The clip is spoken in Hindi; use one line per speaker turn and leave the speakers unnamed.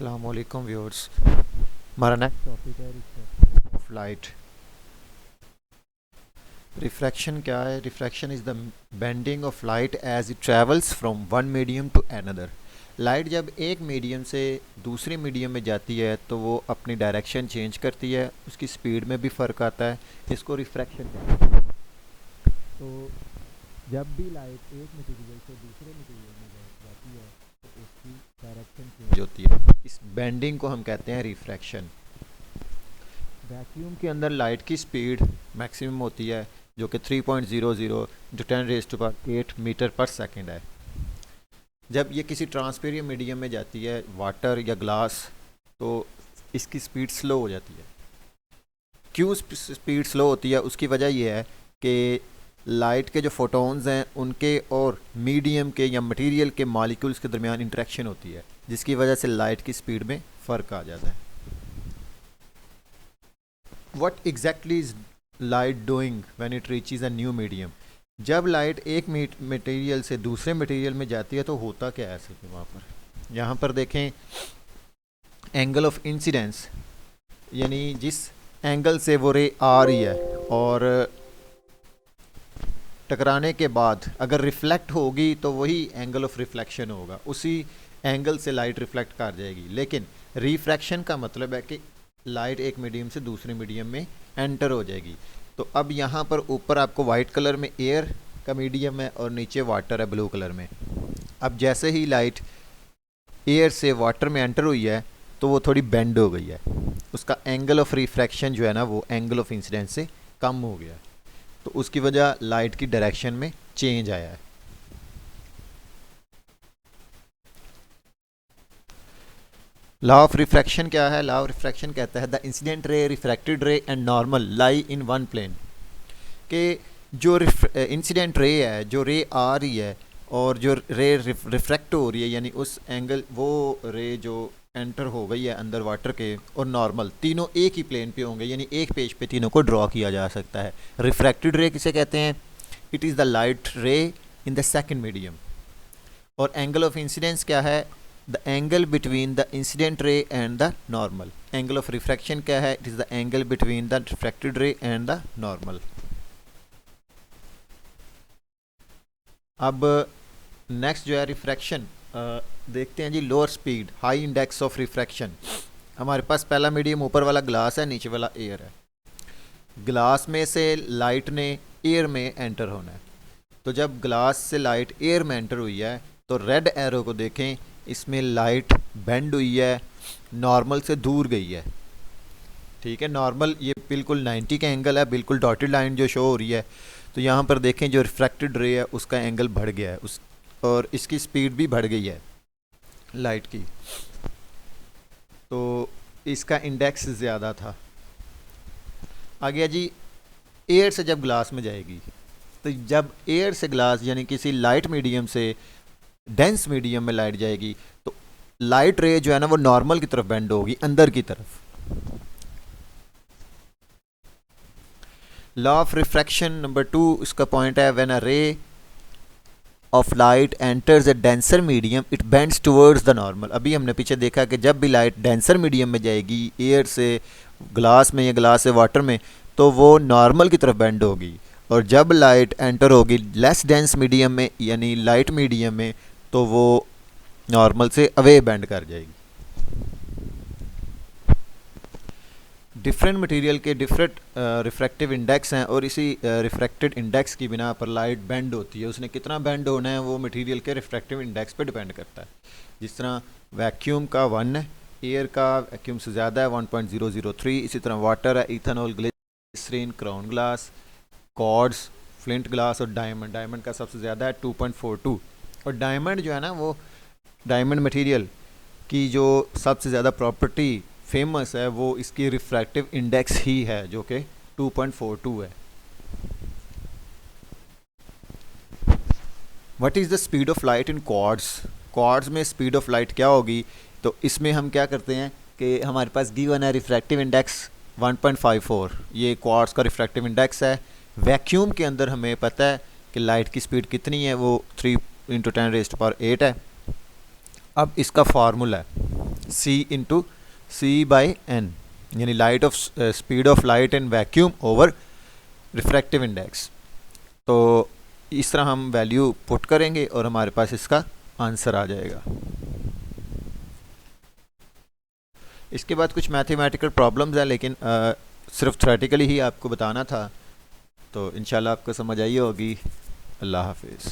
अस्सलाम वालेकुम व्यूअर्स। हमारा नेक्स्ट टॉपिक है रिफ्रैक्शन ऑफ लाइट। रिफ्रैक्शन क्या है? Refraction is the bending of light as it travels from one medium to another. Light जब एक मीडियम से दूसरे मीडियम में जाती है तो वो अपनी डायरेक्शन चेंज करती है, उसकी स्पीड में भी फ़र्क आता है। इसको रिफ्रैक्शन कहते हैं। तो जब भी लाइट एक मटेरियल से दूसरे मटेरियल में जाती है तो उसकी डायरेक्शन चेंज होती है। इस बेंडिंग को हम कहते हैं रिफ्रैक्शन। वैक्यूम के अंदर लाइट की स्पीड मैक्सिमम होती है जो कि 3.00 इंटू 10⁸ मीटर पर सेकेंड है। जब ये किसी ट्रांसपेरेंट मीडियम में जाती है, वाटर या ग्लास, तो इसकी स्पीड स्लो हो जाती है। क्यों स्पीड स्लो होती है? उसकी वजह यह है कि लाइट के जो फोटॉन्स हैं उनके और मीडियम के या मटेरियल के मॉलिक्यूल्स के दरमियान इंटरेक्शन होती है, जिसकी वजह से लाइट की स्पीड में फ़र्क आ जाता है। What exactly is light doing when it reaches a new medium? जब लाइट एक मटेरियल से दूसरे मटेरियल में जाती है तो होता क्या है असल में वहाँ पर? यहाँ पर देखें, एंगल ऑफ इंसिडेंस, यानी जिस एंगल से वो रे आ रही है और टकराने के बाद अगर रिफ्लेक्ट होगी तो वही एंगल ऑफ रिफ्लेक्शन होगा, उसी एंगल से लाइट रिफ्लेक्ट कर जाएगी। लेकिन रिफ्रैक्शन का मतलब है कि लाइट एक मीडियम से दूसरे मीडियम में एंटर हो जाएगी। तो अब यहाँ पर ऊपर आपको वाइट कलर में एयर का मीडियम है और नीचे वाटर है ब्लू कलर में। अब जैसे ही लाइट एयर से वाटर में एंटर हुई है तो वो थोड़ी बेंड हो गई है, उसका एंगल ऑफ रिफ्रैक्शन जो है ना वो एंगल ऑफ इंसिडेंस से कम हो गया, तो उसकी वजह लाइट की डायरेक्शन में चेंज आया है। लॉ ऑफ रिफ्रैक्शन क्या है? लॉ ऑफ रिफ्रैक्शन कहता है the incident ray, refracted ray and normal lie in one plane. कि जो इंसिडेंट रे है, जो रे आ रही है और जो रे रिफ्रैक्ट हो रही है, यानी उस एंगल, वो रे जो एंटर हो गई है अंदर वाटर के, और नॉर्मल, तीनों एक ही प्लेन पे होंगे, यानी एक पेज पे तीनों को ड्रॉ किया जा सकता है। रिफ्रैक्टेड रे किसे कहते हैं? It is the light ray in the second medium. और एंगल ऑफ इंसिडेंस क्या है? The angle between the incident ray and the normal. Angle of refraction क्या है? It is the angle between the refracted ray and the normal. अब नेक्स्ट जो है रिफ्रैक्शन, देखते हैं जी। Lower speed, high index of refraction. हमारे पास पहला मीडियम ऊपर वाला ग्लास है, नीचे वाला एयर है। ग्लास में से लाइट ने एयर में एंटर होना है, तो जब ग्लास से लाइट एयर में एंटर हुई है तो रेड एरो को देखें, इसमें लाइट बेंड हुई है, नॉर्मल से दूर गई है। ठीक है, नॉर्मल ये बिल्कुल 90 का एंगल है, बिल्कुल डॉटेड लाइन जो शो हो रही है। तो यहाँ पर देखें जो रिफ्रैक्टेड रे है उसका एंगल बढ़ गया है, उस और इसकी स्पीड भी बढ़ गई है लाइट की, तो इसका इंडेक्स ज़्यादा था। आ गया जी, एयर से जब ग्लास में जाएगी, तो जब एयर से ग्लास यानी किसी लाइट मीडियम से डेंस मीडियम में लाइट जाएगी तो लाइट रे जो है ना वो नॉर्मल की तरफ बेंड होगी, अंदर की तरफ। लॉ ऑफ रिफ्रैक्शन नंबर 2, इसका पॉइंट है when a ray of light enters a denser medium it bends towards the normal. अभी हमने पीछे देखा कि जब भी लाइट डेंसर मीडियम में जाएगी, एयर से ग्लास में या ग्लास से वाटर में, तो वो नॉर्मल की तरफ बेंड होगी। और जब लाइट एंटर होगी लेस डेंस मीडियम में यानी लाइट मीडियम में, तो वो नॉर्मल से अवे बेंड कर जाएगी। डिफरेंट मटेरियल के डिफरेंट रिफ्रैक्टिव इंडेक्स हैं और इसी रिफ्रैक्टेड इंडेक्स की बिना पर लाइट बेंड होती है। उसने कितना बेंड होना है वो मटेरियल के रिफ्रैक्टिव इंडेक्स पे डिपेंड करता है। जिस तरह वैक्यूम का 1 है, एयर का वैक्यूम से ज़्यादा है 1.003, इसी तरह वाटर है, ethanol, glycerine, crown glass, quartz, flint glass और डायमंड। डायमंड का सबसे ज़्यादा है 2.42। और डायमंड जो है ना, वो डायमंड मटेरियल की जो सबसे ज़्यादा प्रॉपर्टी फेमस है वो इसकी रिफ्रैक्टिव इंडेक्स ही है, जो कि 2.42 है। What is the speed of light in quartz? Quartz में स्पीड ऑफ लाइट क्या होगी? तो इसमें हम क्या करते हैं कि हमारे पास गिवन है रिफ्रैक्टिव इंडेक्स 1.54, ये क्वार्ट्स का रिफ्रैक्टिव इंडेक्स है। वैक्यूम के अंदर हमें पता है कि लाइट की स्पीड कितनी है, वो 3 × 10⁸ है। अब इसका फार्मूला है, c into c by n, यानी light of speed of light in vacuum over refractive index. तो इस तरह हम वैल्यू पुट करेंगे और हमारे पास इसका आंसर आ जाएगा। इसके बाद कुछ मैथमेटिकल प्रॉब्लम्स हैं, लेकिन सिर्फ थ्योरेटिकली ही आपको बताना था, तो इंशाल्लाह आपको समझ आई होगी। अल्लाह हाफिज़।